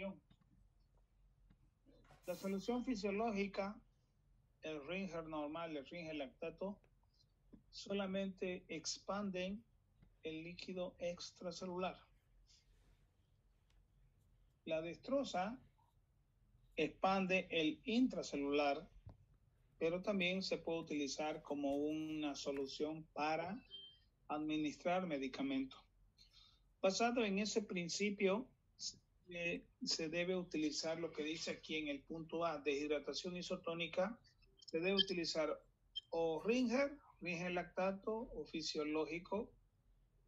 solución. La solución fisiológica, el Ringer normal, el Ringer lactato, solamente expanden el líquido extracelular. La dextrosa expande el intracelular, pero también se puede utilizar como una solución para administrar medicamentos. Basado en ese principio, se debe utilizar lo que dice aquí en el punto A, deshidratación isotónica. Se debe utilizar o Ringer lactato o fisiológico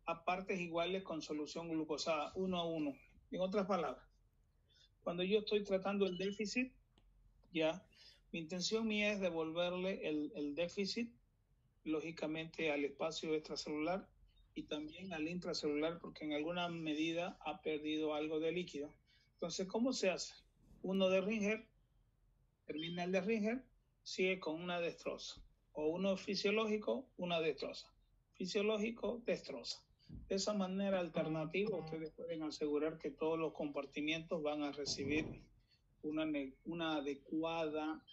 a partes iguales con solución glucosada 1:1. En otras palabras, cuando yo estoy tratando el déficit, ya, mi intención mía es devolverle el déficit, lógicamente, al espacio extracelular y también al intracelular, porque en alguna medida ha perdido algo de líquido. Entonces, ¿cómo se hace? Uno de Ringer, termina el de Ringer, sigue con una dextrosa. O uno fisiológico, una dextrosa. Fisiológico, dextrosa. De esa manera alternativa, ustedes pueden asegurar que todos los compartimientos van a recibir una adecuada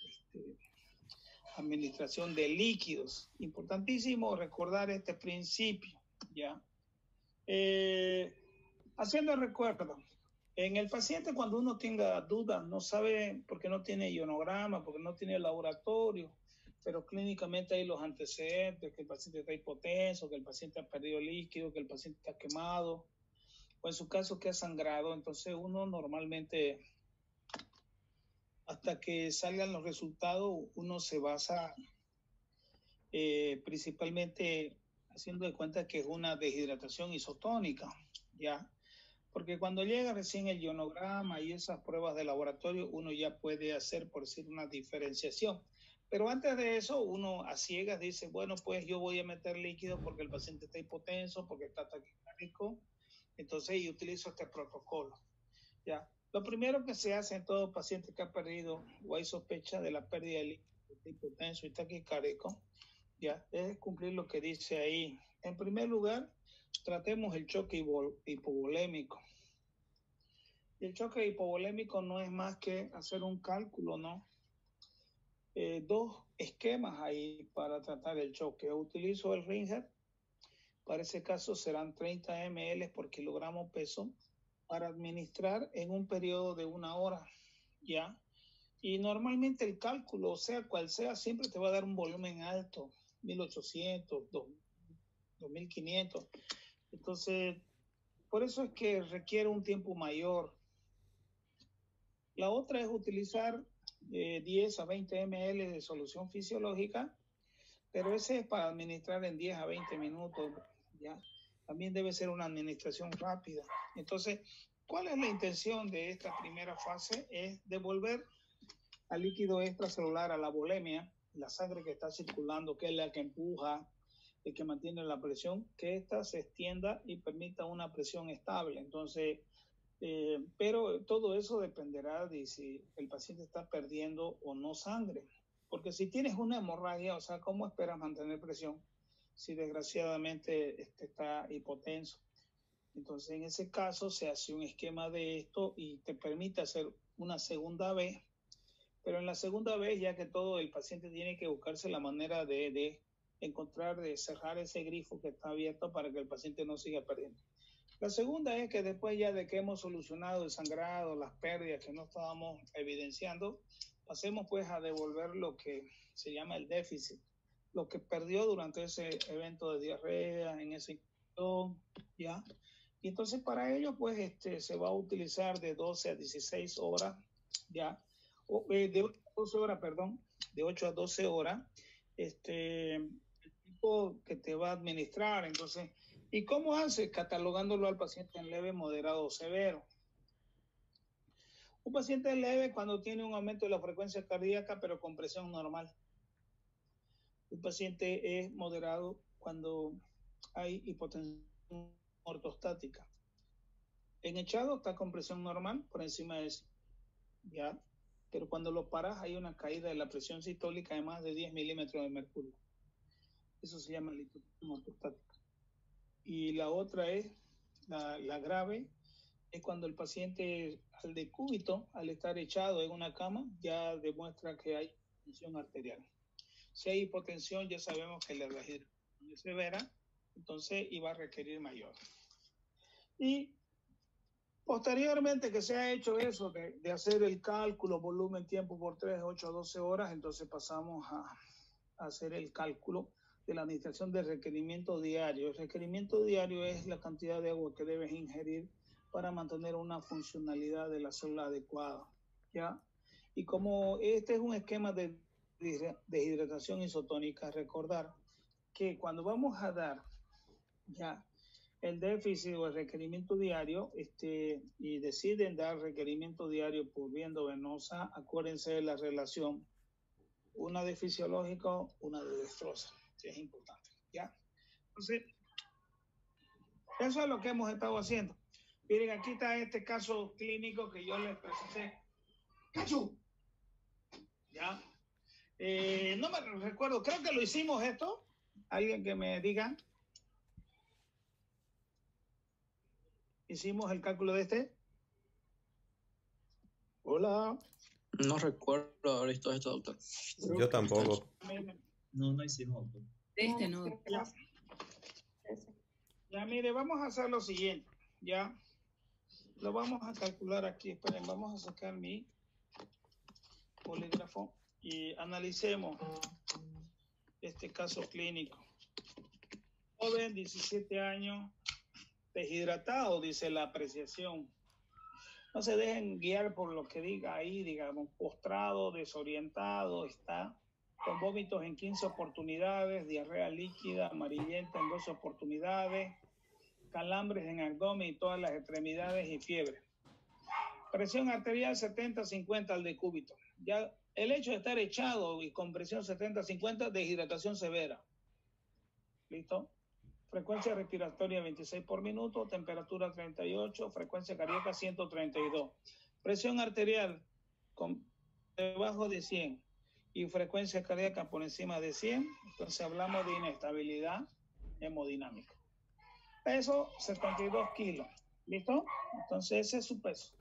administración de líquidos. Importantísimo recordar este principio, ¿ya? Haciendo el recuerdo, en el paciente cuando uno tenga dudas, no sabe por qué no tiene ionograma, porque no tiene laboratorio, pero clínicamente hay los antecedentes, que el paciente está hipotenso, que el paciente ha perdido líquido, que el paciente está quemado, o en su caso que ha sangrado. Entonces uno normalmente, hasta que salgan los resultados, uno se basa principalmente haciendo de cuenta que es una deshidratación isotónica, ¿ya? Porque cuando llega recién el ionograma y esas pruebas de laboratorio, uno ya puede hacer, por decir, una diferenciación. Pero antes de eso, uno a ciegas dice, bueno, pues yo voy a meter líquido porque el paciente está hipotenso, porque está taquicárdico, entonces yo utilizo este protocolo, ¿ya? Lo primero que se hace en todo paciente que ha perdido o hay sospecha de la pérdida de líquido, hipotenso y taquicárdico, ya, es cumplir lo que dice ahí. En primer lugar, tratemos el choque hipovolémico. El choque hipovolémico no es más que hacer un cálculo, ¿no? Dos esquemas ahí para tratar el choque. Utilizo el Ringer, para ese caso serán 30 ml por kilogramo peso para administrar en un periodo de 1 hora, ¿ya? Y normalmente el cálculo, sea cual sea, siempre te va a dar un volumen alto, 1800, 2500. Entonces, por eso es que requiere un tiempo mayor. La otra es utilizar 10 a 20 ml de solución fisiológica, pero ese es para administrar en 10 a 20 minutos, ¿ya? También debe ser una administración rápida. Entonces, ¿cuál es la intención de esta primera fase? Es devolver al líquido extracelular, a la volemia, la sangre que está circulando, que es la que empuja, el que mantiene la presión, que ésta se extienda y permita una presión estable. Entonces, pero todo eso dependerá de si el paciente está perdiendo o no sangre. Porque si tienes una hemorragia, o sea, ¿cómo esperas mantener presión si desgraciadamente está hipotenso? Entonces, en ese caso, se hace un esquema de esto y te permite hacer una segunda vez, pero en la segunda vez, ya que todo el paciente tiene que buscarse la manera de encontrar, de cerrar ese grifo que está abierto para que el paciente no siga perdiendo. La segunda es que después ya de que hemos solucionado el sangrado, las pérdidas que no estábamos evidenciando, pasemos pues a devolver lo que se llama el déficit, lo que perdió durante ese evento de diarrea, en ese ¿ya? Y entonces para ello pues se va a utilizar de 12 a 16 horas, ¿ya? De 8 a 12 horas, perdón, de 8 a 12 horas, el tipo que te va a administrar. Entonces, ¿y cómo hace? Catalogándolo al paciente en leve, moderado o severo. Un paciente leve cuando tiene un aumento de la frecuencia cardíaca, pero con presión normal. Un paciente es moderado cuando hay hipotensión ortostática. En echado está con presión normal por encima de eso, ¿ya? Pero cuando lo paras hay una caída de la presión sistólica de más de 10 milímetros de mercurio. Eso se llama hipotensión ortostática. Y la otra es la grave, es cuando el paciente al decúbito, al estar echado en una cama, ya demuestra que hay tensión arterial. Si hay hipotensión, ya sabemos que la deshidratación es severa, entonces iba a requerir mayor. Y posteriormente que se ha hecho eso de hacer el cálculo, volumen, tiempo por 3, 8 a 12 horas, entonces pasamos a hacer el cálculo de la administración del requerimiento diario. El requerimiento diario es la cantidad de agua que debes ingerir para mantener una funcionalidad de la célula adecuada, ¿ya? Y como este es un esquema de deshidratación isotónica, recordar que cuando vamos a dar ya el déficit o el requerimiento diario, y deciden dar requerimiento diario por vía endovenosa, acuérdense de la relación, una de fisiológico, una de destroza, que es importante, ¿ya? Entonces, eso es lo que hemos estado haciendo. Miren, aquí está este caso clínico que yo les presenté. ¡Cachú! ¿Ya? No me recuerdo, creo que lo hicimos esto. Alguien que me diga. ¿Hicimos el cálculo de este? Hola. No recuerdo haber visto esto, doctor. Yo tampoco. No hicimos, doctor. Este no. Ya, mire, vamos a hacer lo siguiente. Ya. Lo vamos a calcular aquí. Esperen, vamos a sacar mi bolígrafo y analicemos este caso clínico. Joven, 17 años, deshidratado, dice la apreciación. No se dejen guiar por lo que diga ahí, digamos, postrado, desorientado, está con vómitos en 15 oportunidades, diarrea líquida, amarillenta en 12 oportunidades, calambres en abdomen y todas las extremidades y fiebre. Presión arterial 70-50 al decúbito. Ya el hecho de estar echado y con presión 70-50, deshidratación severa. ¿Listo? Frecuencia respiratoria 26 por minuto, temperatura 38, frecuencia cardíaca 132. Presión arterial debajo de 100 y frecuencia cardíaca por encima de 100, entonces hablamos de inestabilidad hemodinámica. Peso 72 kilos. ¿Listo? Entonces ese es su peso.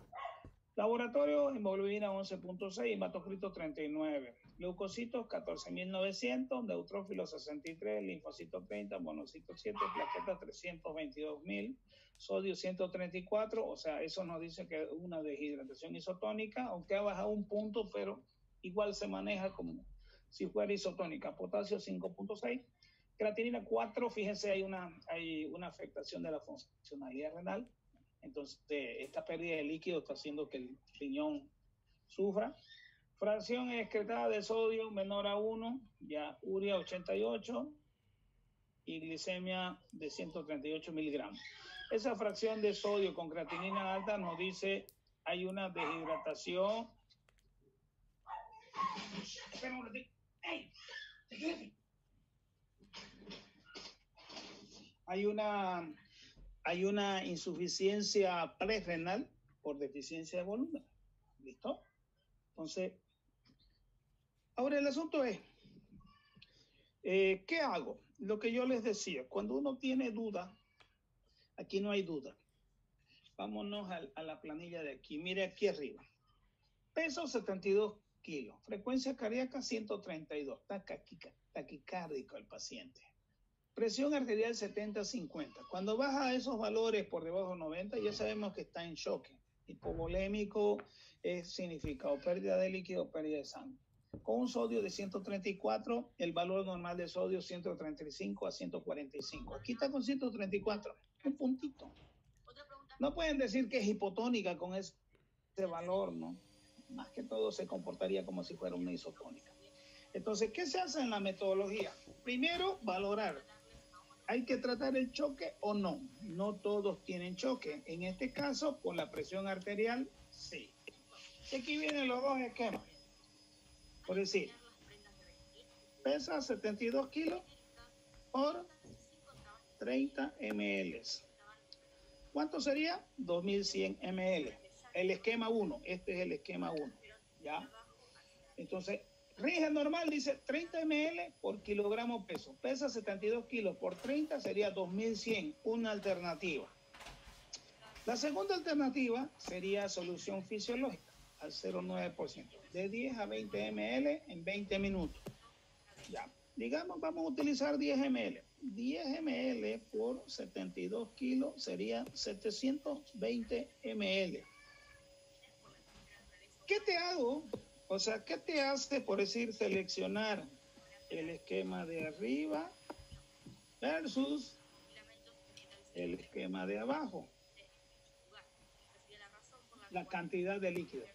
Laboratorio, hemoglobina 11.6, hematocrito 39, leucocitos 14.900, neutrófilos 63, linfocitos 30, monocitos 7, plaquetas 322.000, sodio 134, o sea, eso nos dice que es una deshidratación isotónica, aunque ha bajado un punto, pero igual se maneja como si fuera isotónica. Potasio 5.6, creatinina 4, fíjense, hay una afectación de la funcionalidad renal. Entonces, esta pérdida de líquido está haciendo que el riñón sufra. Fracción excretada de sodio menor a 1, ya urea 88 y glicemia de 138 miligramos. Esa fracción de sodio con creatinina alta nos dice hay una deshidratación. Espera un ratito. ¡Ey! Hay una insuficiencia prerrenal por deficiencia de volumen. ¿Listo? Entonces, ahora el asunto es, ¿qué hago? Lo que yo les decía, cuando uno tiene duda, aquí no hay duda. Vámonos a la planilla de aquí. Mire aquí arriba. Peso 72 kilos. Frecuencia cardíaca 132. Taquicárdico el paciente. Presión arterial 70-50. Cuando baja esos valores por debajo de 90, ya sabemos que está en choque. Hipovolémico significa o pérdida de líquido o pérdida de sangre. Con un sodio de 134, el valor normal de sodio 135 a 145. Aquí está con 134, un puntito. No pueden decir que es hipotónica con ese valor, ¿no? Más que todo se comportaría como si fuera una isotónica. Entonces, ¿qué se hace en la metodología? Primero, valorar. ¿Hay que tratar el choque o no? No todos tienen choque. En este caso, con la presión arterial, sí. Y aquí vienen los dos esquemas. Por decir, pesa 72 kilos por 30 ml. ¿Cuánto sería? 2100 ml. El esquema 1. Este es el esquema 1. ¿Ya? Entonces, rige normal dice 30 ml por kilogramo peso. Pesa 72 kilos por 30 sería 2100, una alternativa. La segunda alternativa sería solución fisiológica al 0,9%, de 10 a 20 ml en 20 minutos. Ya, digamos, vamos a utilizar 10 ml. 10 ml por 72 kilos sería 720 ml. ¿Qué te hago? O sea, ¿qué te hace, por decir, seleccionar el esquema de arriba versus el esquema de abajo? La cantidad de líquido.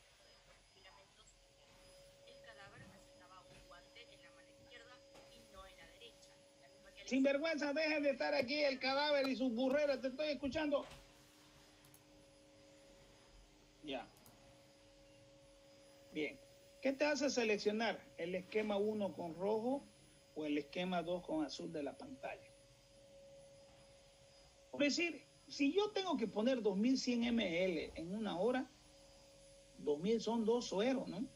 Sinvergüenza, dejen de estar aquí el cadáver y sus burreras, te estoy escuchando. Ya. Bien. ¿Qué te hace seleccionar el esquema 1 con rojo o el esquema 2 con azul de la pantalla? Por decir, si yo tengo que poner 2100 ml en una hora, 2000 son 2 sueros, ¿no?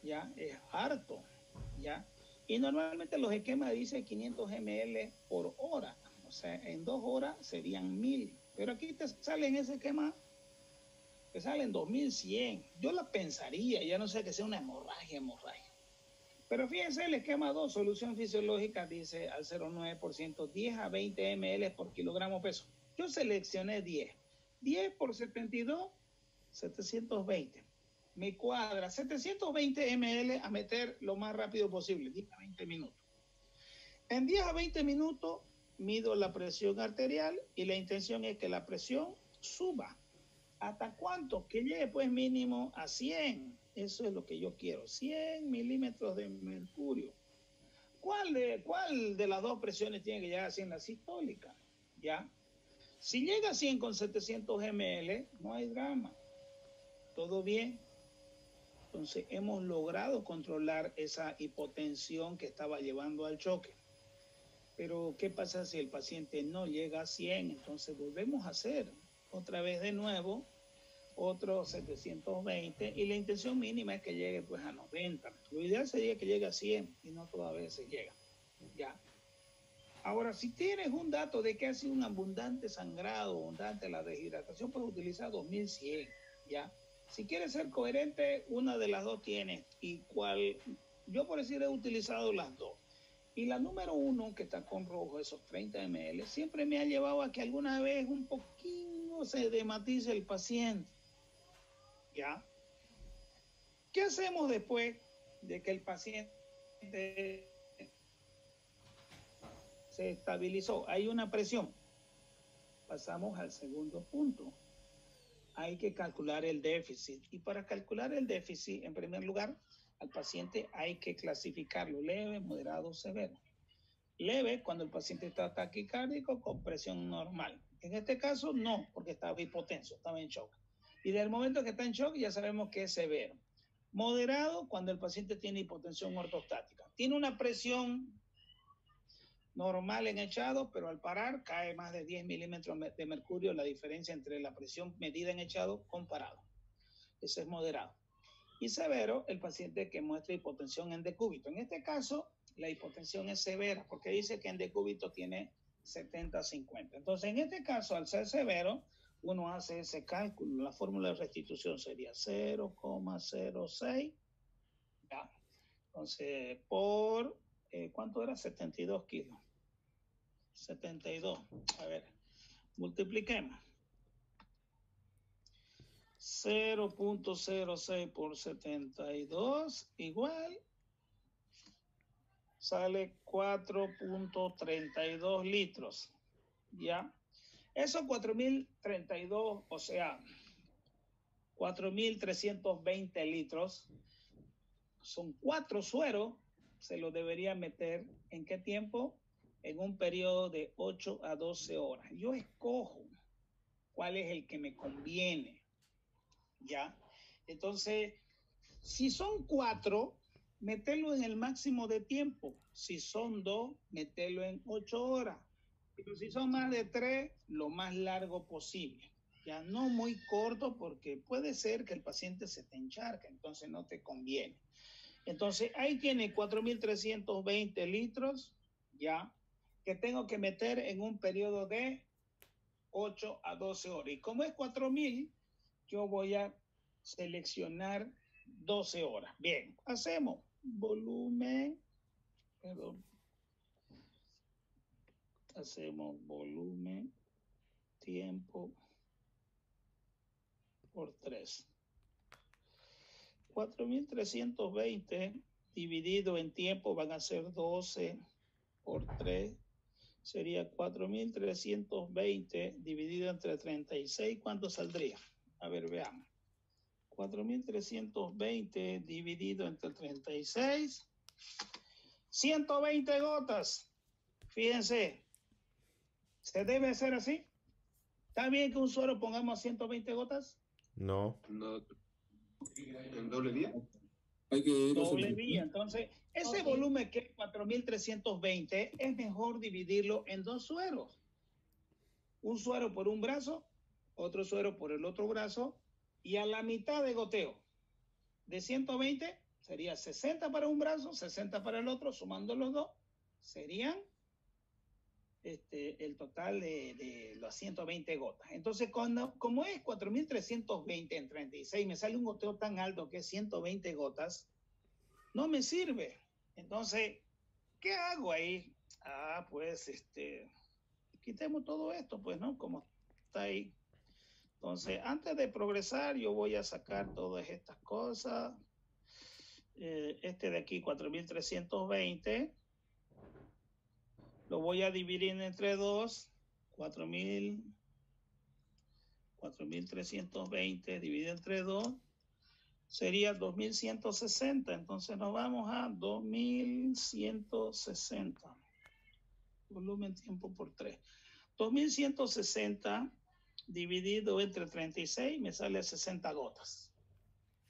Ya, es harto, ya. Y normalmente los esquemas dicen 500 ml por hora, o sea, en 2 horas serían 1000. Pero aquí te sale en ese esquema, te salen 2100. Yo la pensaría, ya no sé que sea una hemorragia. Pero fíjense, el esquema 2, solución fisiológica, dice al 0,9%, 10 a 20 ml por kilogramo peso. Yo seleccioné 10. 10 por 72, 720. Me cuadra 720 ml a meter lo más rápido posible, 10 a 20 minutos. En 10 a 20 minutos mido la presión arterial y la intención es que la presión suba. ¿Hasta cuánto? Que llegue pues mínimo a 100. Eso es lo que yo quiero, 100 milímetros de mercurio. ¿Cuál de las dos presiones tiene que llegar a 100? La sistólica, ¿ya? Si llega a 100 con 700 ml, no hay drama. Todo bien. Entonces, hemos logrado controlar esa hipotensión que estaba llevando al choque. Pero, ¿qué pasa si el paciente no llega a 100? Entonces, volvemos a hacer otra vez de nuevo otros 720 y la intención mínima es que llegue pues a 90. Lo ideal sería que llegue a 100 y no todas veces llega. Ya. Ahora, si tienes un dato de que ha sido un abundante sangrado, abundante la deshidratación, puedes utilizar 2100. Ya. Si quieres ser coherente, una de las dos tienes. Y cuál, yo por decir he utilizado las dos. Y la número 1, que está con rojo, esos 30 ml, siempre me ha llevado a que alguna vez un poquito se dematice el paciente. ¿Ya? ¿Qué hacemos después de que el paciente se estabilizó? Hay una presión. Pasamos al segundo punto. Hay que calcular el déficit. Y para calcular el déficit, en primer lugar, al paciente hay que clasificarlo leve, moderado, severo. Leve cuando el paciente está taquicárdico con presión normal. En este caso no, porque estaba hipotenso, estaba en shock. Y del momento que está en shock ya sabemos que es severo. Moderado cuando el paciente tiene hipotensión ortostática. Tiene una presión normal en echado, pero al parar cae más de 10 milímetros de mercurio, la diferencia entre la presión medida en echado comparado. Ese es moderado. Y severo, el paciente que muestra hipotensión en decúbito. En este caso, la hipotensión es severa, porque dice que en decúbito tiene 70-50. Entonces, en este caso, al ser severo, uno hace ese cálculo. La fórmula de restitución sería 0,06. ¿Ya? Entonces, por, ¿cuánto era? 72 kilos. 72. A ver, multipliquemos. 0.06 por 72 igual sale 4.32 litros. ¿Ya? Esos 4.032, o sea, 4.320 litros, son 4 sueros, se los debería meter ¿en qué tiempo? En un periodo de 8 a 12 horas. Yo escojo cuál es el que me conviene. ¿Ya? Entonces, si son 4, meterlo en el máximo de tiempo. Si son 2, meterlo en 8 horas. Pero si son más de 3, lo más largo posible. Ya no muy corto porque puede ser que el paciente se te encharque, entonces no te conviene. Entonces, ahí tiene 4.320 litros, ya, que tengo que meter en un periodo de 8 a 12 horas. Y como es 4.000, yo voy a seleccionar 12 horas. Bien, hacemos volumen, perdón. Hacemos volumen, tiempo por 3. 4.320 dividido en tiempo van a ser 12 por 3. Sería 4.320 dividido entre 36. ¿Cuánto saldría? A ver, veamos. 4.320 dividido entre 36. 120 gotas. Fíjense. ¿Se debe hacer así? ¿Está bien que un suero pongamos 120 gotas? No. No. ¿En doble vía? Hay que ir doble vía. Entonces, ese volumen que es 4.320 es mejor dividirlo en 2 sueros. Un suero por un brazo, otro suero por el otro brazo, y a la mitad de goteo. De 120 sería 60 para un brazo, 60 para el otro, sumando los dos, serían el total de las 120 gotas. Entonces, como es 4.320 en 36, me sale un goteo tan alto que es 120 gotas, no me sirve. Entonces, ¿qué hago ahí? Pues, quitemos todo esto, pues, ¿no? Como está ahí. Entonces, antes de progresar, yo voy a sacar todas estas cosas. De aquí, 4.320. Lo voy a dividir entre 2. 4.320 dividido entre 2 sería 2.160. Entonces nos vamos a 2.160. Volumen tiempo por 3. 2.160 dividido entre 36 me sale a 60 gotas.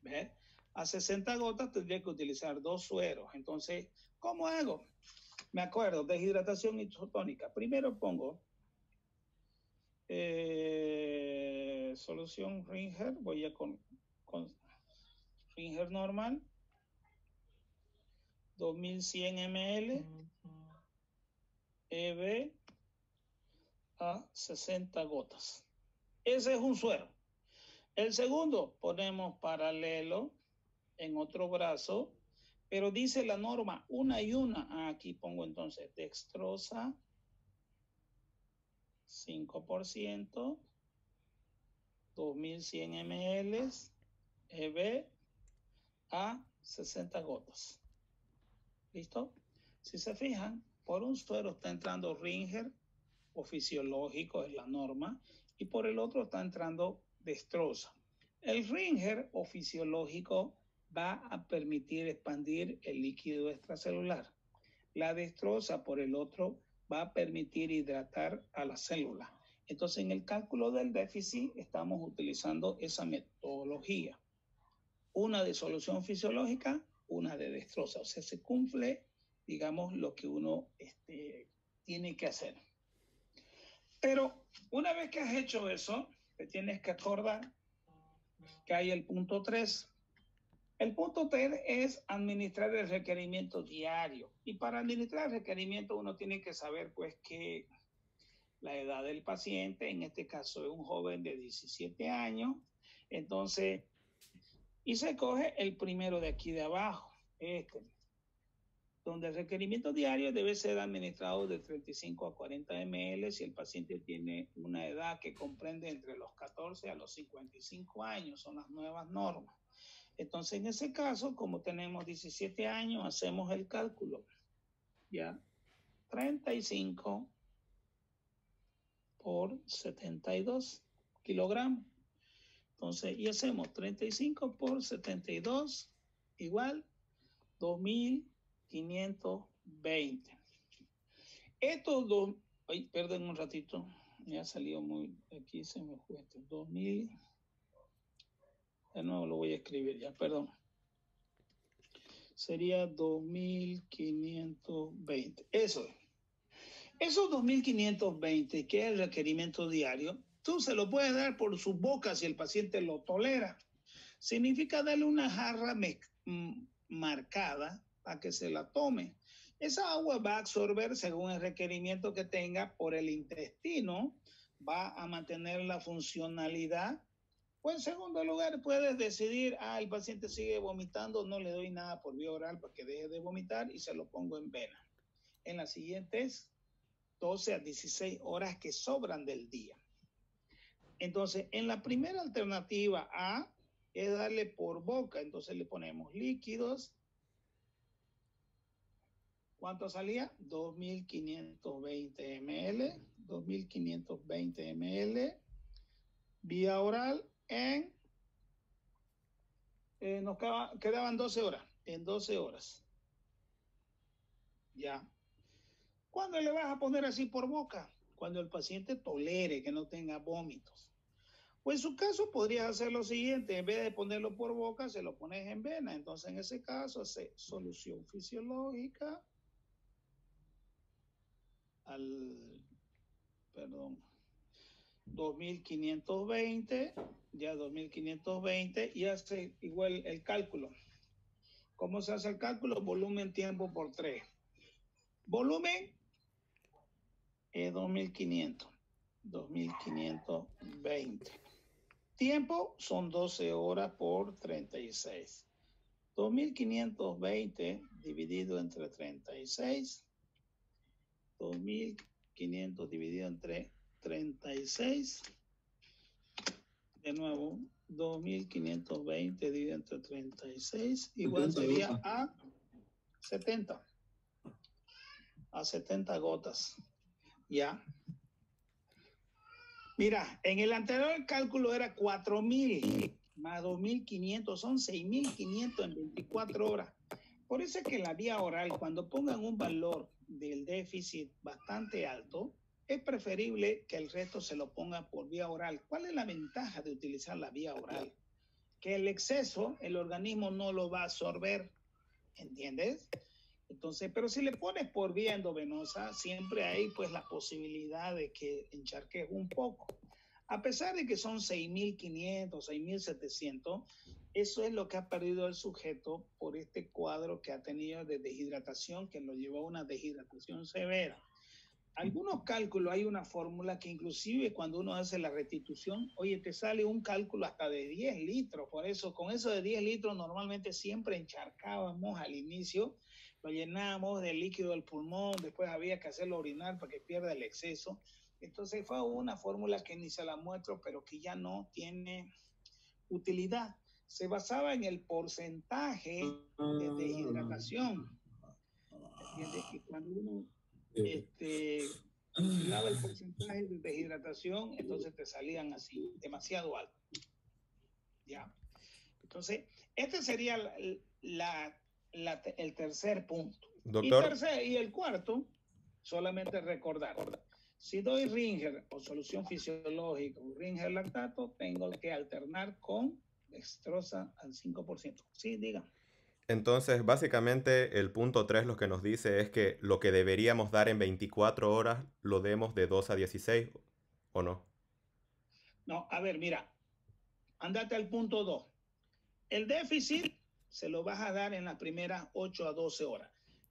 ¿Ves? A 60 gotas tendría que utilizar 2 sueros. Entonces, ¿cómo hago? Me acuerdo, deshidratación isotónica. Primero pongo solución Ringer. Voy a con Ringer normal. 2100 ml. EB a 60 gotas. Ese es un suero. El segundo ponemos paralelo en otro brazo, pero dice la norma una y una. Aquí pongo entonces dextrosa 5%, 2100 ml, EB a 60 gotas. ¿Listo? Si se fijan, por un suero está entrando Ringer o fisiológico, es la norma, y por el otro está entrando dextrosa. El Ringer o fisiológico va a permitir expandir el líquido extracelular. La dextrosa por el otro va a permitir hidratar a la célula. Entonces, en el cálculo del déficit estamos utilizando esa metodología. Una de solución fisiológica, una de dextrosa. O sea, se cumple, digamos, lo que uno tiene que hacer. Pero una vez que has hecho eso, te tienes que acordar que hay el punto 3. El punto 3 es administrar el requerimiento diario. Y para administrar el requerimiento uno tiene que saber pues que la edad del paciente, en este caso es un joven de 17 años, entonces, y se coge el primero de aquí de abajo, donde el requerimiento diario debe ser administrado de 35 a 40 ml si el paciente tiene una edad que comprende entre los 14 a los 55 años, son las nuevas normas. Entonces, en ese caso, como tenemos 17 años, hacemos el cálculo. ¿Ya? 35 por 72 kilogramos. Entonces, y hacemos 35 por 72 igual 2.520. Estos dos, ay, perdón un ratito, me ha salido muy, aquí se me fue esto, 2.000. De nuevo lo voy a escribir ya, perdón. Sería 2.520. Eso es. Esos 2.520, que es el requerimiento diario, tú se lo puedes dar por su boca si el paciente lo tolera. Significa darle una jarra marcada para que se la tome. Esa agua va a absorber según el requerimiento que tenga por el intestino, va a mantener la funcionalidad. O en segundo lugar, puedes decidir, el paciente sigue vomitando, no le doy nada por vía oral para que deje de vomitar y se lo pongo en vena. En las siguientes 12 a 16 horas que sobran del día. Entonces, en la primera alternativa A es darle por boca. Entonces le ponemos líquidos. ¿Cuánto salía? 2.520 ml. 2.520 ml. Vía oral nos quedaban 12 horas. En 12 horas. Ya. ¿Cuándo le vas a poner así por boca? Cuando el paciente tolere que no tenga vómitos. O en su caso podrías hacer lo siguiente, en vez de ponerlo por boca, se lo pones en vena. Entonces en ese caso hace solución fisiológica al, 2.520, ya 2.520 y hace igual el cálculo. ¿Cómo se hace el cálculo? Volumen, tiempo por 3. Volumen es 2.500, 2.520. Tiempo son 12 horas por 36. 2.520 dividido entre 36. 2.500 dividido entre 36. De nuevo, 2.520 dividido entre 36. Igual sería a 70. A 70 gotas. Ya. Mira, en el anterior cálculo era 4.000 más 2.500, son 6.500 en 24 horas. Por eso es que la vía oral, cuando pongan un valor del déficit bastante alto, es preferible que el resto se lo pongan por vía oral. ¿Cuál es la ventaja de utilizar la vía oral? Que el exceso, el organismo no lo va a absorber, ¿entiendes? Entonces, pero si le pones por vía endovenosa, siempre hay pues la posibilidad de que encharques un poco. A pesar de que son 6.500, 6.700, eso es lo que ha perdido el sujeto por este cuadro que ha tenido de deshidratación, que lo llevó a una deshidratación severa. Algunos cálculos, hay una fórmula que inclusive cuando uno hace la restitución, oye, te sale un cálculo hasta de 10 litros. Por eso, con eso de 10 litros, normalmente siempre encharcábamos al inicio, lo llenábamos de líquido del pulmón, después había que hacerlo orinar para que pierda el exceso. Entonces fue una fórmula que ni se la muestro, pero que ya no tiene utilidad. Se basaba en el porcentaje de deshidratación. ¿Entiendes? Y cuando uno calculaba el porcentaje de deshidratación, entonces te salían así, demasiado alto. ¿Ya? Entonces, este sería el tercer punto. Doctor. Y el cuarto, solamente recordar, si doy Ringer o solución fisiológica o Ringer lactato, tengo que alternar con dextrosa al 5%. Sí, diga. Entonces, básicamente, el punto 3 lo que nos dice es que lo que deberíamos dar en 24 horas lo demos de 2 a 16, ¿o no? No, a ver, mira, andate al punto 2. El déficit se lo vas a dar en las primeras 8 a 12 horas.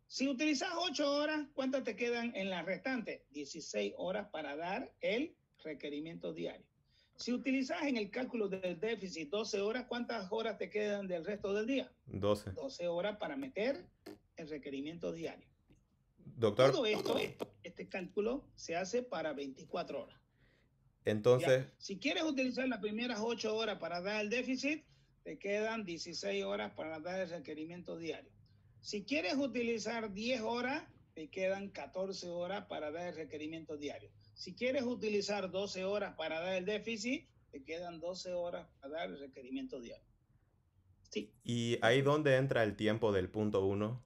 Si utilizas 8 horas, ¿cuántas te quedan en las restantes? 16 horas para dar el requerimiento diario. Si utilizas en el cálculo del déficit 12 horas, ¿cuántas horas te quedan del resto del día? 12. 12 horas para meter el requerimiento diario. Doctor. Todo esto, este cálculo se hace para 24 horas. Entonces, ya. Si quieres utilizar las primeras 8 horas para dar el déficit, te quedan 16 horas para dar el requerimiento diario. Si quieres utilizar 10 horas, te quedan 14 horas para dar el requerimiento diario. Si quieres utilizar 12 horas para dar el déficit, te quedan 12 horas para dar el requerimiento diario. Sí. ¿Y ahí dónde entra el tiempo del punto 1?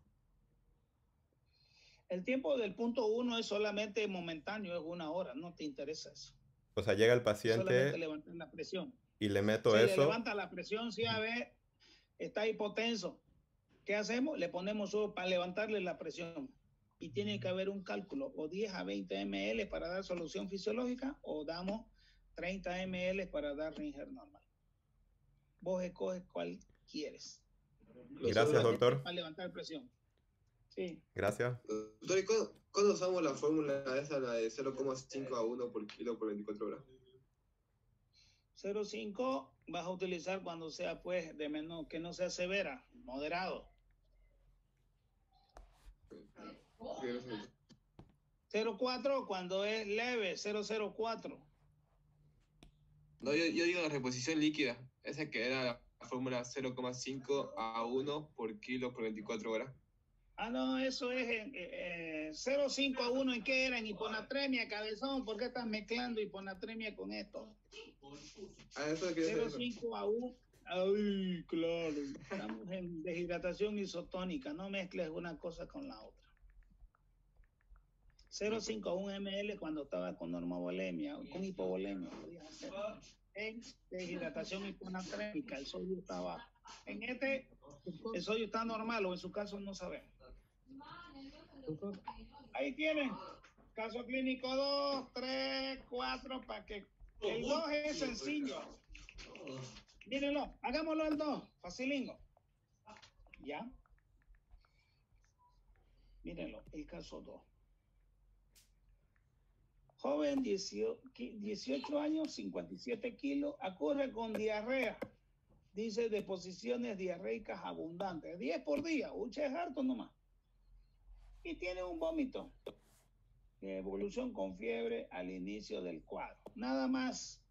El tiempo del punto 1 es solamente momentáneo, es 1 hora, no te interesa eso. O sea, llega el paciente solamente levantar la presión. Y le meto si eso. Le levanta la presión, sí, a ver, está hipotenso. ¿Qué hacemos? Le ponemos solo para levantarle la presión. Y tiene que haber un cálculo, o 10 a 20 ml para dar solución fisiológica, o damos 30 ml para dar Ringer normal. Vos escoges cuál quieres. Gracias, doctor. Para levantar presión. Sí. Gracias. Doctor, ¿y cuándo usamos la fórmula esa, la de 0,5 a 1 por kilo por 24 horas? 0,5 vas a utilizar cuando sea pues de menor, que no sea severa, moderado. 0,4 cuando es leve, 0,04. No, yo digo la reposición líquida, esa que era la fórmula 0,5 a 1 por kilo por 24 horas. Ah, no, eso es 0,5 a 1, ¿en qué era? En hiponatremia, cabezón. ¿Por qué estás mezclando hiponatremia con esto? Eso es que 0,5 a 1. Ay, claro. Estamos en deshidratación isotónica. No mezcles una cosa con la otra. 0,5 a 1 ml cuando estaba con normovolemia, con hipovolemia. En deshidratación hiponatrémica, el sodio está bajo. En este, el sodio está normal o en su caso no sabemos. Ahí tienen, caso clínico 2, 3, 4, para que el 2 es sencillo. Mírenlo, hagámoslo el 2, facilingo. ¿Ya? Mírenlo, el caso 2. Joven, 18 años, 57 kilos, ocurre con diarrea. Dice deposiciones diarreicas abundantes, 10 por día, uche es harto nomás. Y tiene un vómito. Evolución con fiebre al inicio del cuadro. Nada más.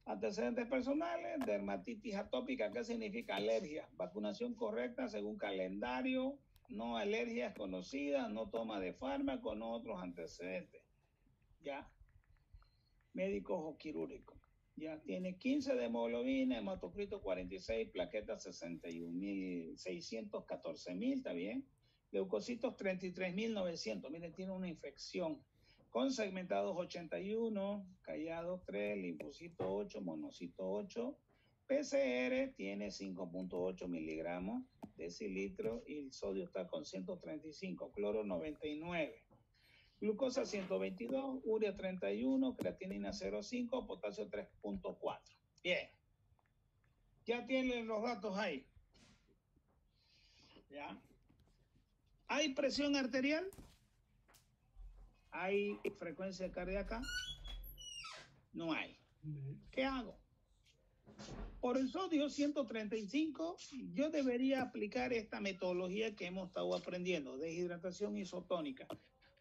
Antecedentes personales, dermatitis atópica, ¿qué significa alergia? Vacunación correcta según calendario, no alergias conocidas, no toma de fármaco, no otros antecedentes. Ya. Médicos o quirúrgicos. Ya tiene 15 de hemoglobina, hematocrito 46, plaquetas 61.000, 614.000, ¿está bien? Leucocitos 33.900, miren, tiene una infección. Con segmentados 81, callados 3, linfocito 8, monocito 8. PCR tiene 5.8 miligramos decilitro y el sodio está con 135, cloro 99. Glucosa 122, urea 31, creatinina 0,5, potasio 3.4. Bien. Ya tienen los datos ahí. ¿Ya? ¿Hay presión arterial? ¿Hay frecuencia cardíaca? No hay. ¿Qué hago? Por el sodio 135, yo debería aplicar esta metodología que hemos estado aprendiendo, deshidratación isotónica.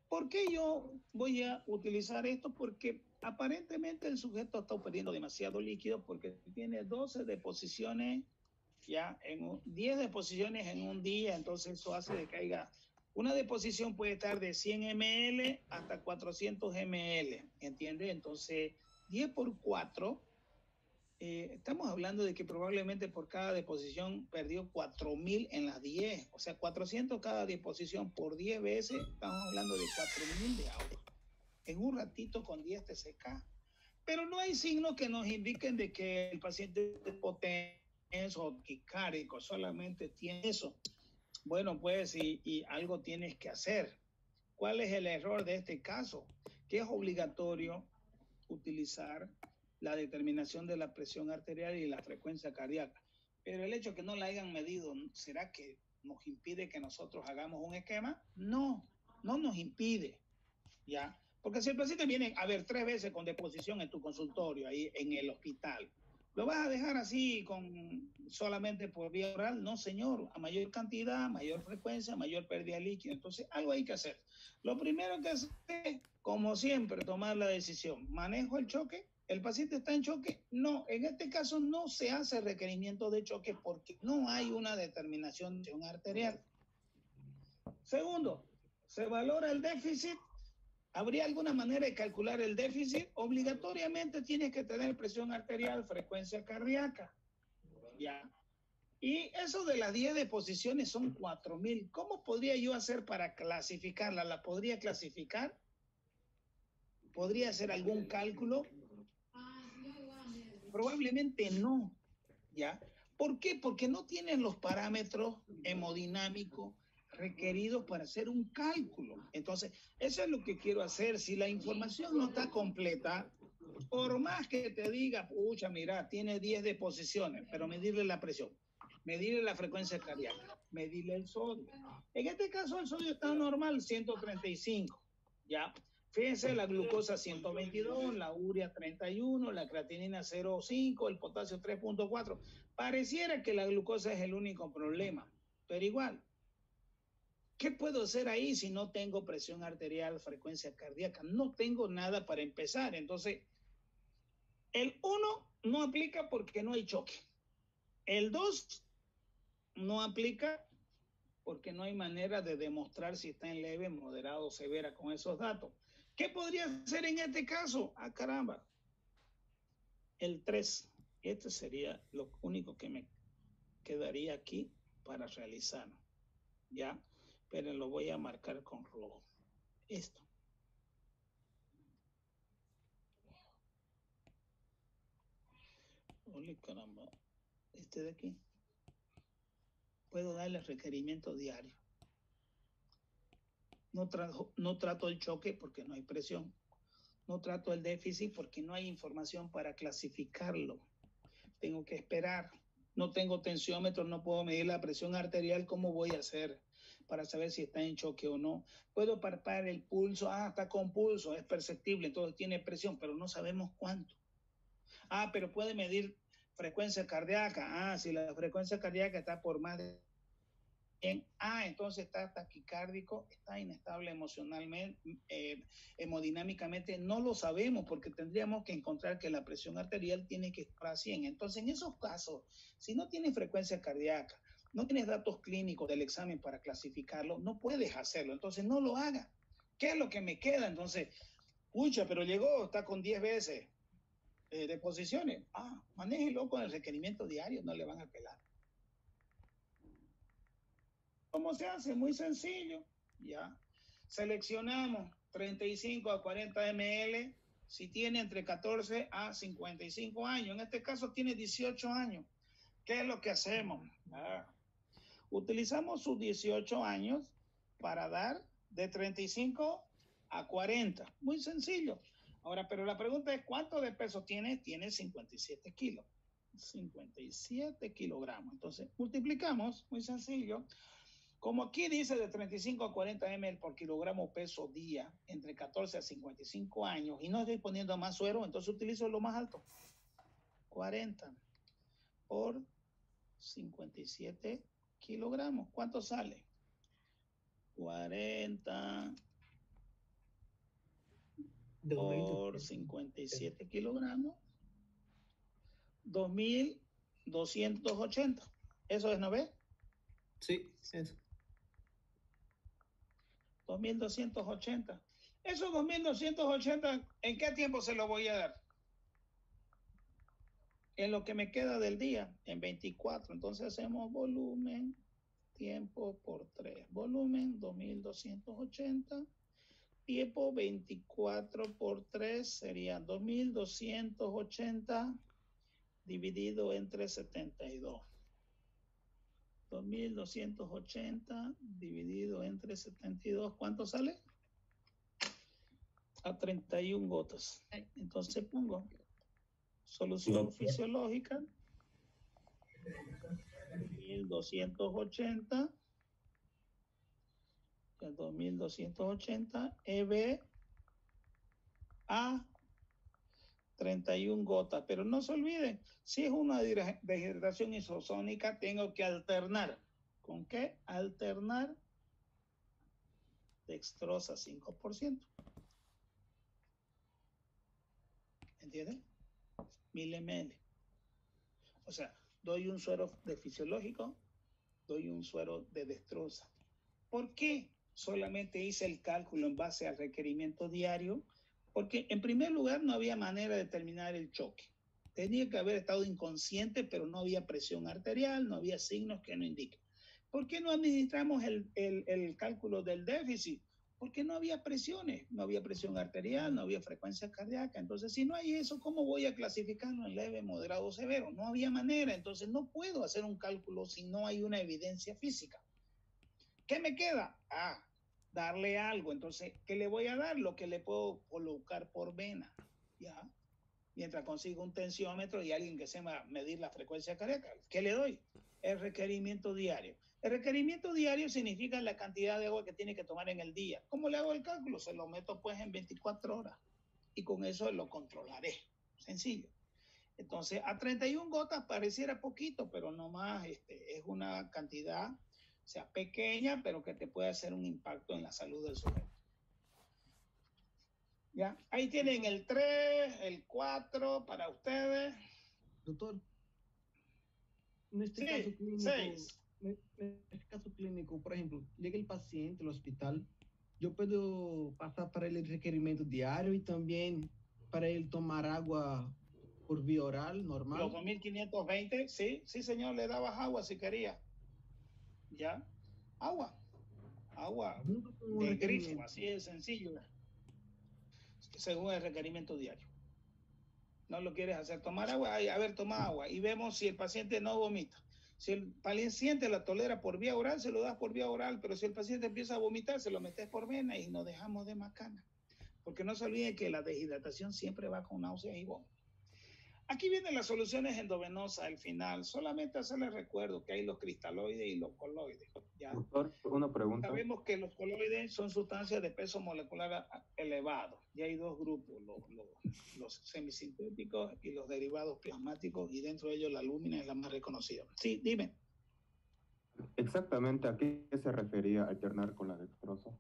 ¿Por qué yo voy a utilizar esto? Porque aparentemente el sujeto está perdiendo demasiado líquido porque tiene 12 deposiciones, ya, 10 deposiciones en un día, entonces eso hace de que haya, una deposición puede estar de 100 ml hasta 400 ml, ¿entiende? Entonces, 10 por 4, estamos hablando de que probablemente por cada deposición perdió 4.000 en las 10, o sea, 400 cada deposición por 10 veces, estamos hablando de 4.000 de agua. En un ratito con 10 TCK. Pero no hay signos que nos indiquen de que el paciente es potencia o taquicárdico, solamente tiene eso. Bueno, pues, y algo tienes que hacer. ¿Cuál es el error de este caso? Que es obligatorio utilizar la determinación de la presión arterial y la frecuencia cardíaca. Pero el hecho de que no la hayan medido, ¿será que nos impide que nosotros hagamos un esquema? No, no nos impide, ¿ya? Porque si el paciente viene a ver 3 veces con deposición en tu consultorio, ahí en el hospital, ¿lo vas a dejar así solamente por vía oral? No, señor, a mayor cantidad, mayor frecuencia, mayor pérdida de líquido. Entonces, algo hay que hacer. Lo primero que hacer es, como siempre, tomar la decisión. ¿Manejo el choque? ¿El paciente está en choque? No, en este caso no se hace requerimiento de choque porque no hay una determinación de un arterial. Segundo, se valora el déficit. ¿Habría alguna manera de calcular el déficit? Obligatoriamente tienes que tener presión arterial, frecuencia cardíaca. Ya. Y eso de las 10 deposiciones son 4.000. ¿Cómo podría yo hacer para clasificarla? ¿La podría clasificar? ¿Podría hacer algún cálculo? Probablemente no. ¿Ya? ¿Por qué? Porque no tienen los parámetros hemodinámicos requeridos para hacer un cálculo. Entonces, eso es lo que quiero hacer. Si la información no está completa, por más que te diga, pucha, mira, tiene 10 deposiciones, pero medirle la presión. medirle la frecuencia cardíaca, medirle el sodio. En este caso el sodio está normal, 135, ¿ya? Fíjense, la glucosa 122, la urea 31, la creatinina 0,5, el potasio 3,4. Pareciera que la glucosa es el único problema, pero igual, ¿qué puedo hacer ahí si no tengo presión arterial, frecuencia cardíaca? No tengo nada para empezar. Entonces, el 1 no aplica porque no hay choque. El 2 no aplica porque no hay manera de demostrar si está en leve, moderado o severa con esos datos. ¿Qué podría hacer en este caso? Ah, caramba. El 3. Este sería lo único que me quedaría aquí para realizar. ¿Ya? Pero lo voy a marcar con rojo. Esto. Ole, caramba. Este de aquí. Puedo darle requerimiento diario. No trato el choque porque no hay presión. No trato el déficit porque no hay información para clasificarlo. Tengo que esperar. No tengo tensiómetro, no puedo medir la presión arterial. ¿Cómo voy a hacer para saber si está en choque o no? Puedo palpar el pulso. Ah, está con pulso, es perceptible, entonces tiene presión, pero no sabemos cuánto. Ah, pero puede medir frecuencia cardíaca. Ah, si la frecuencia cardíaca está por más de 100, entonces está taquicárdico, está inestable emocionalmente, hemodinámicamente. No lo sabemos porque tendríamos que encontrar que la presión arterial tiene que estar a 100. Entonces, en esos casos, si no tienes frecuencia cardíaca, no tienes datos clínicos del examen para clasificarlo, no puedes hacerlo. Entonces, no lo hagas. ¿Qué es lo que me queda? Entonces, pucha, pero llegó, está con 10 veces de posiciones. Manéjelo con el requerimiento diario, no le van a pelar. ¿Cómo se hace? Muy sencillo. Ya. Seleccionamos 35 a 40 ml si tiene entre 14 a 55 años. En este caso tiene 18 años. ¿Qué es lo que hacemos? Utilizamos sus 18 años para dar de 35 a 40. Muy sencillo. Ahora, pero la pregunta es, ¿cuánto de peso tiene? Tiene 57 kilos. 57 kilogramos. Entonces, multiplicamos, muy sencillo. Como aquí dice de 35 a 40 ml por kilogramo peso día, entre 14 a 55 años, y no estoy poniendo más suero, entonces utilizo lo más alto. 40 por 57 kilogramos. ¿Cuánto sale? 40 por 57 kilogramos. 2.280. ¿Eso es, no ve? Sí, eso. 2.280. Esos 2.280, ¿en qué tiempo se lo voy a dar? En lo que me queda del día, en 24. Entonces hacemos volumen, tiempo por 3. Volumen, 2.280. Tiempo, 24 por 3, sería 2.280 dividido entre 72. 2.280 dividido entre 72, ¿cuánto sale? A 31 gotas. Entonces pongo solución fisiológica, 2.280, 2.280 EB a 31 gotas. Pero no se olviden, si es una deshidratación isosónica, tengo que alternar. ¿Con qué? Alternar dextrosa 5%. ¿Entienden? 1.000 ml. O sea, doy un suero de fisiológico, doy un suero de dextrosa. ¿Por qué solamente hice el cálculo en base al requerimiento diario? Porque en primer lugar no había manera de determinar el choque. Tenía que haber estado inconsciente, pero no había presión arterial, no había signos que no indiquen. ¿Por qué no administramos el cálculo del déficit? Porque no había presiones, no había presión arterial, no había frecuencia cardíaca. Entonces, si no hay eso, ¿cómo voy a clasificarlo en leve, moderado o severo? No había manera. Entonces, no puedo hacer un cálculo si no hay una evidencia física. ¿Qué me queda? Darle algo. Entonces, ¿qué le voy a dar? Lo que le puedo colocar por vena, ¿ya? Mientras consigo un tensiómetro y alguien que sepa medir la frecuencia cardíaca. ¿Qué le doy? el requerimiento diario. El requerimiento diario significa la cantidad de agua que tiene que tomar en el día. ¿Cómo le hago el cálculo? Se lo meto pues en 24 horas y con eso lo controlaré. Sencillo. Entonces, a 31 gotas pareciera poquito, pero no más, es una cantidad, o sea, pequeña, pero que te puede hacer un impacto en la salud del sujeto. ¿Ya? Ahí tienen el 3, el 4 para ustedes. Doctor, en este Sí, caso clínico, 6. en este caso clínico, por ejemplo, llega el paciente al hospital, yo puedo pasar para él el requerimiento diario y también para él tomar agua por vía oral normal. Los 2520, sí, sí, señor, le dabas agua si quería. ¿Ya? Agua de grifo, así de sencillo, según el requerimiento diario. No lo quieres hacer tomar agua, a ver, toma agua y vemos si el paciente no vomita. Si el paciente la tolera por vía oral, se lo das por vía oral, pero si el paciente empieza a vomitar, se lo metes por vena y nos dejamos de macana. Porque no se olvide que la deshidratación siempre va con náuseas y vómitos. Aquí vienen las soluciones endovenosas al final. Solamente hacerles recuerdo que hay los cristaloides y los coloides. ¿Ya? Doctor, una pregunta. Sabemos que los coloides son sustancias de peso molecular elevado. Y hay dos grupos, los semisintéticos y los derivados plasmáticos, y dentro de ellos la lúmina es la más reconocida. Sí, dime. Exactamente, ¿a qué se refería alternar con la dextrosa?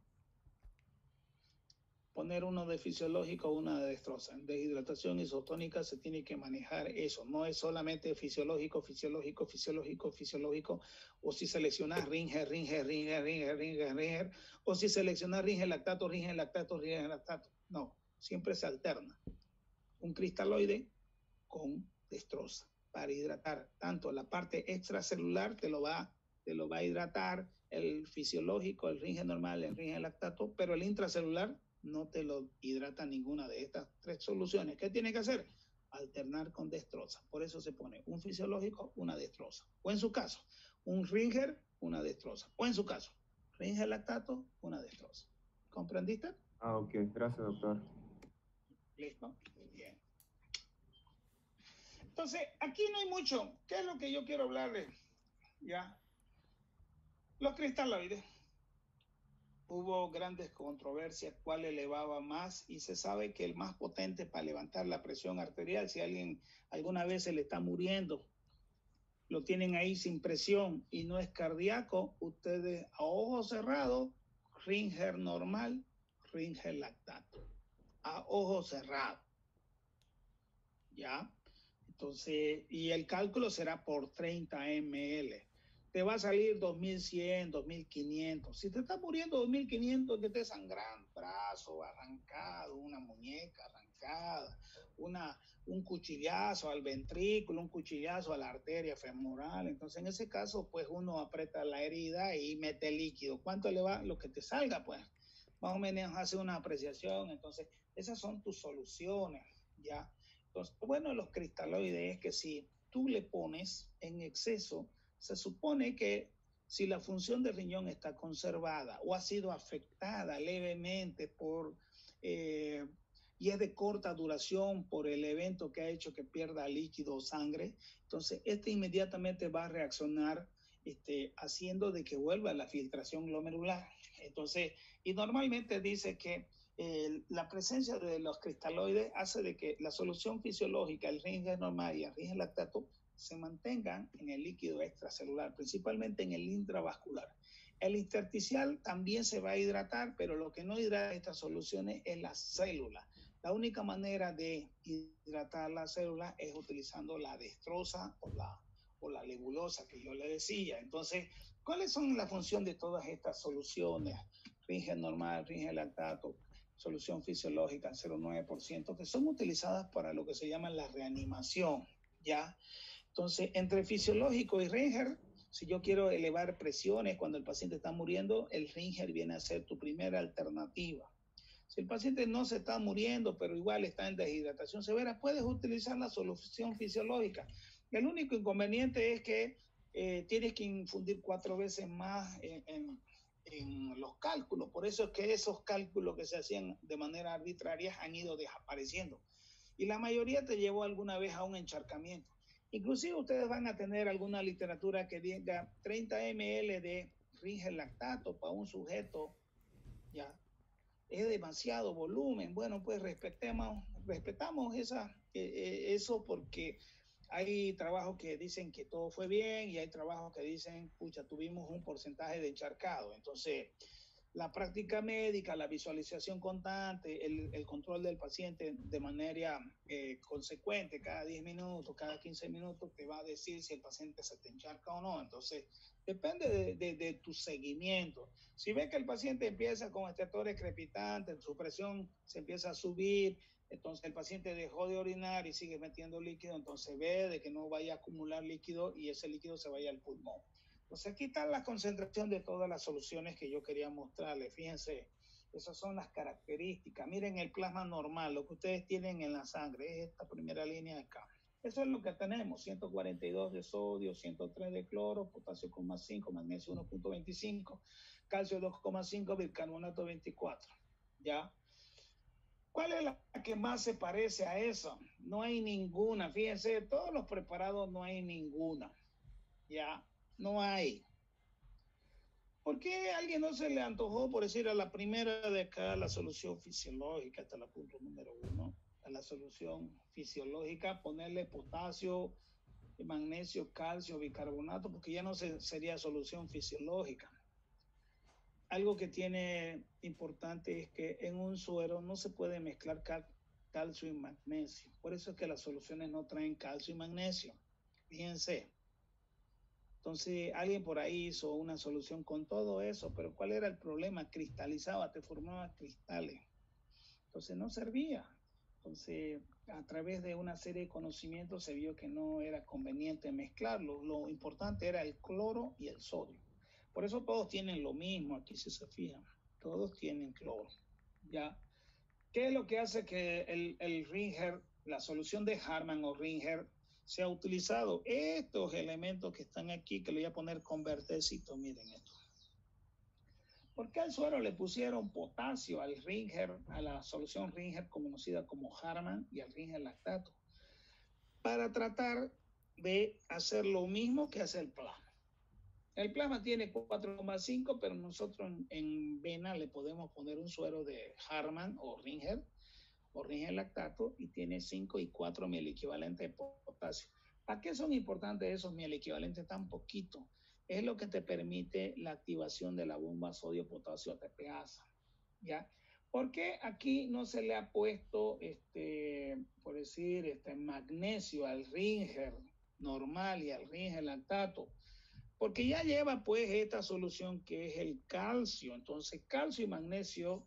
Poner uno de fisiológico o una de dextrosa. En deshidratación isotónica se tiene que manejar eso. No es solamente fisiológico, o si seleccionas Ringer, o si seleccionas Ringer lactato. No, siempre se alterna. Un cristaloide con dextrosa para hidratar tanto la parte extracelular, te lo va a hidratar el fisiológico, el Ringer normal, el Ringer lactato, pero el intracelular no te lo hidrata ninguna de estas tres soluciones. ¿Qué tiene que hacer? Alternar con dextrosa. Por eso se pone un fisiológico, una dextrosa. O en su caso, un Ringer, una dextrosa. O en su caso, Ringer lactato, una dextrosa. ¿Comprendiste? Ah, ok. Gracias, doctor. ¿Listo? Bien. Entonces, aquí no hay mucho. ¿Qué es lo que yo quiero hablarles? ¿Ya? Los cristaloides. Hubo grandes controversias cuál elevaba más, y se sabe que el más potente para levantar la presión arterial, si alguien alguna vez se le está muriendo, lo tienen ahí sin presión y no es cardíaco, ustedes a ojos cerrados, Ringer normal, Ringer lactato, a ojos cerrados. ¿Ya? Entonces, y el cálculo será por 30 ml. Te va a salir 2100, 2500. Si te está muriendo 2500, que esté sangrando, brazo arrancado, una muñeca arrancada, un cuchillazo al ventrículo, un cuchillazo a la arteria femoral. Entonces, en ese caso, pues uno aprieta la herida y mete líquido. ¿Cuánto le va? Lo que te salga, pues. Más o menos hace una apreciación. Entonces, esas son tus soluciones, ¿ya? Entonces, bueno, los cristaloides es que si tú le pones en exceso, se supone que si la función del riñón está conservada o ha sido afectada levemente y es de corta duración por el evento que ha hecho que pierda líquido o sangre, entonces inmediatamente va a reaccionar haciendo de que vuelva la filtración glomerular. Entonces, y normalmente dice que la presencia de los cristaloides hace de que la solución fisiológica, el Ringer normal y el Ringer lactato, se mantengan en el líquido extracelular, principalmente en el intravascular. El intersticial también se va a hidratar, pero lo que no hidrata estas soluciones es la célula. La única manera de hidratar la célula es utilizando la dextrosa o la levulosa que yo le decía. Entonces, ¿cuáles son la función de todas estas soluciones? Ringer normal, Ringer lactato, solución fisiológica 0,9%, que son utilizadas para lo que se llama la reanimación, ¿ya? Entonces, entre fisiológico y Ringer, si yo quiero elevar presiones cuando el paciente está muriendo, el Ringer viene a ser tu primera alternativa. Si el paciente no se está muriendo, pero igual está en deshidratación severa, puedes utilizar la solución fisiológica. El único inconveniente es que tienes que infundir 4 veces más en los cálculos. Por eso es que esos cálculos que se hacían de manera arbitraria han ido desapareciendo. Y la mayoría te llevó alguna vez a un encharcamiento. Inclusive ustedes van a tener alguna literatura que diga 30 ml de Ringer lactato para un sujeto, ya, es demasiado volumen. Bueno, pues respetamos eso porque hay trabajos que dicen que todo fue bien y hay trabajos que dicen, pucha, tuvimos un porcentaje de encharcado. Entonces, la práctica médica, la visualización constante, el control del paciente de manera consecuente, cada 10 minutos, cada 15 minutos, te va a decir si el paciente se te encharca o no. Entonces, depende de tu seguimiento. Si ves que el paciente empieza con estertores crepitantes, su presión se empieza a subir, entonces el paciente dejó de orinar y sigue metiendo líquido, entonces ve de que no vaya a acumular líquido y ese líquido se vaya al pulmón. Entonces aquí está la concentración de todas las soluciones que yo quería mostrarles. Fíjense, esas son las características. Miren el plasma normal, lo que ustedes tienen en la sangre, es esta primera línea de acá. Eso es lo que tenemos, 142 de sodio, 103 de cloro, potasio 0,5, magnesio 1,25, calcio 2,5, bicarbonato 24. ¿Ya? ¿Cuál es la que más se parece a esa? No hay ninguna. Fíjense, todos los preparados no hay ninguna. ¿Ya? No hay. ¿Por qué a alguien no se le antojó, por decir, a la primera de acá, la solución fisiológica, hasta la punto número 1, a la solución fisiológica, ponerle potasio, magnesio, calcio, bicarbonato, porque ya no sería solución fisiológica? Algo que tiene importante es que en un suero no se puede mezclar calcio y magnesio. Por eso es que las soluciones no traen calcio y magnesio. Fíjense. Entonces, alguien por ahí hizo una solución con todo eso, pero ¿cuál era el problema? Cristalizaba, te formaba cristales. Entonces, no servía. Entonces, a través de una serie de conocimientos se vio que no era conveniente mezclarlos. Lo importante era el cloro y el sodio. Por eso todos tienen lo mismo, aquí si se fijan. Todos tienen cloro. ¿Ya? ¿Qué es lo que hace que el Ringer, la solución de Harman o Ringer, se ha utilizado estos elementos que están aquí, que le voy a poner con vertecito, miren esto? ¿Por qué al suero le pusieron potasio al Ringer, a la solución Ringer conocida como Harman y al Ringer lactato? Para tratar de hacer lo mismo que hace el plasma. El plasma tiene 4,5, pero nosotros en vena le podemos poner un suero de Harman o Ringer lactato y tiene 5 y 4 mil equivalentes de potasio. ¿Para qué son importantes esos mil equivalentes tan poquito? Es lo que te permite la activación de la bomba sodio-potasio ATPasa. ¿Ya? ¿Por qué aquí no se le ha puesto, por decir, magnesio al Ringer normal y al Ringer lactato? Porque ya lleva pues esta solución que es el calcio. Entonces, calcio y magnesio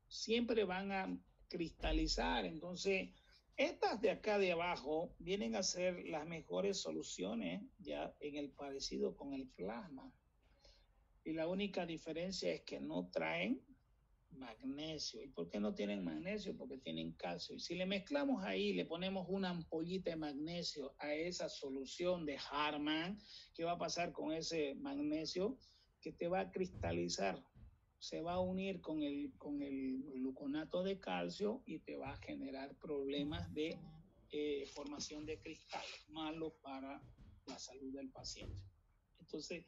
siempre van a cristalizar. Entonces, estas de acá de abajo vienen a ser las mejores soluciones ya en el parecido con el plasma. Y la única diferencia es que no traen magnesio. ¿Y por qué no tienen magnesio? Porque tienen calcio. Y si le mezclamos ahí, le ponemos una ampollita de magnesio a esa solución de Harman, ¿qué va a pasar con ese magnesio? Que te va a cristalizar. Se va a unir con el gluconato de calcio y te va a generar problemas de formación de cristales, malos para la salud del paciente. Entonces,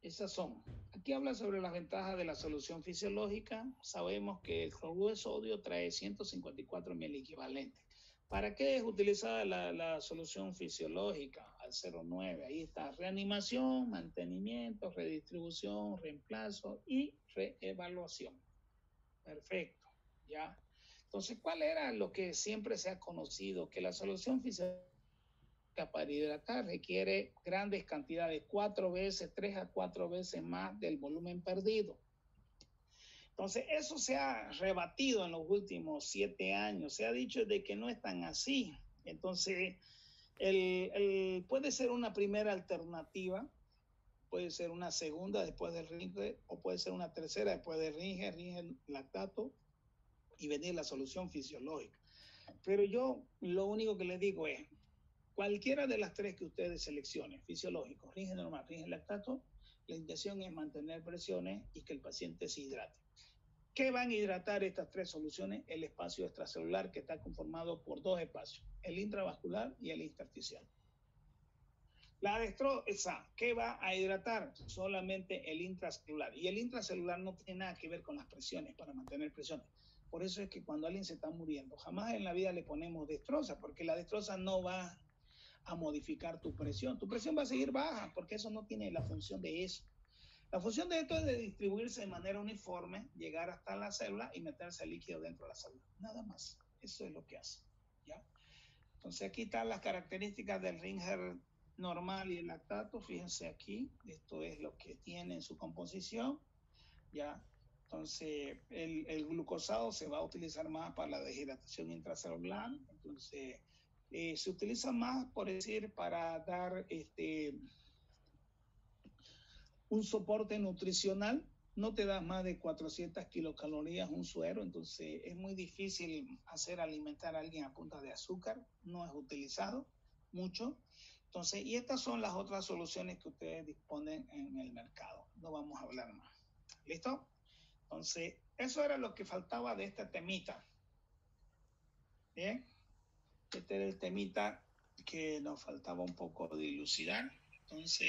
esas son. Aquí habla sobre las ventajas de la solución fisiológica. Sabemos que el cloruro de sodio trae 154 mil equivalentes. ¿Para qué es utilizada la solución fisiológica al 0,9? Ahí está, reanimación, mantenimiento, redistribución, reemplazo y reevaluación. Perfecto, ¿ya? Entonces, ¿cuál era lo que siempre se ha conocido? Que la solución fisiológica para hidratar requiere grandes cantidades, 3 a 4 veces más del volumen perdido. Entonces, eso se ha rebatido en los últimos 7 años. Se ha dicho de que no es tan así. Entonces, puede ser una primera alternativa, puede ser una segunda después del Ringer, o puede ser una tercera después del Ringer lactato, y venir la solución fisiológica. Pero yo lo único que les digo es, cualquiera de las 3 que ustedes seleccionen, fisiológico, Ringer normal, Ringer lactato, la intención es mantener presiones y que el paciente se hidrate. ¿Qué van a hidratar estas tres soluciones? El espacio extracelular, que está conformado por dos espacios, el intravascular y el intersticial. La dextrosa, ¿qué va a hidratar? Solamente el intracelular. Y el intracelular no tiene nada que ver con las presiones, para mantener presiones. Por eso es que cuando alguien se está muriendo, jamás en la vida le ponemos dextrosa, porque la dextrosa no va a modificar tu presión. Tu presión va a seguir baja, porque eso no tiene la función de eso. La función de esto es de distribuirse de manera uniforme, llegar hasta la célula y meterse el líquido dentro de la célula. Nada más. Eso es lo que hace. ¿Ya? Entonces aquí están las características del Ringer normal y el lactato. Fíjense aquí. Esto es lo que tiene en su composición. ¿Ya? Entonces el glucosado se va a utilizar más para la deshidratación intracelular. Entonces se utiliza más, por decir, para dar un soporte nutricional. No te da más de 400 kilocalorías un suero, entonces es muy difícil hacer alimentar a alguien a punta de azúcar, no es utilizado mucho. Entonces, y estas son las otras soluciones que ustedes disponen en el mercado, no vamos a hablar más. ¿Listo? Entonces, eso era lo que faltaba de este temita. Bien, este era el temita que nos faltaba un poco dilucidar. Entonces,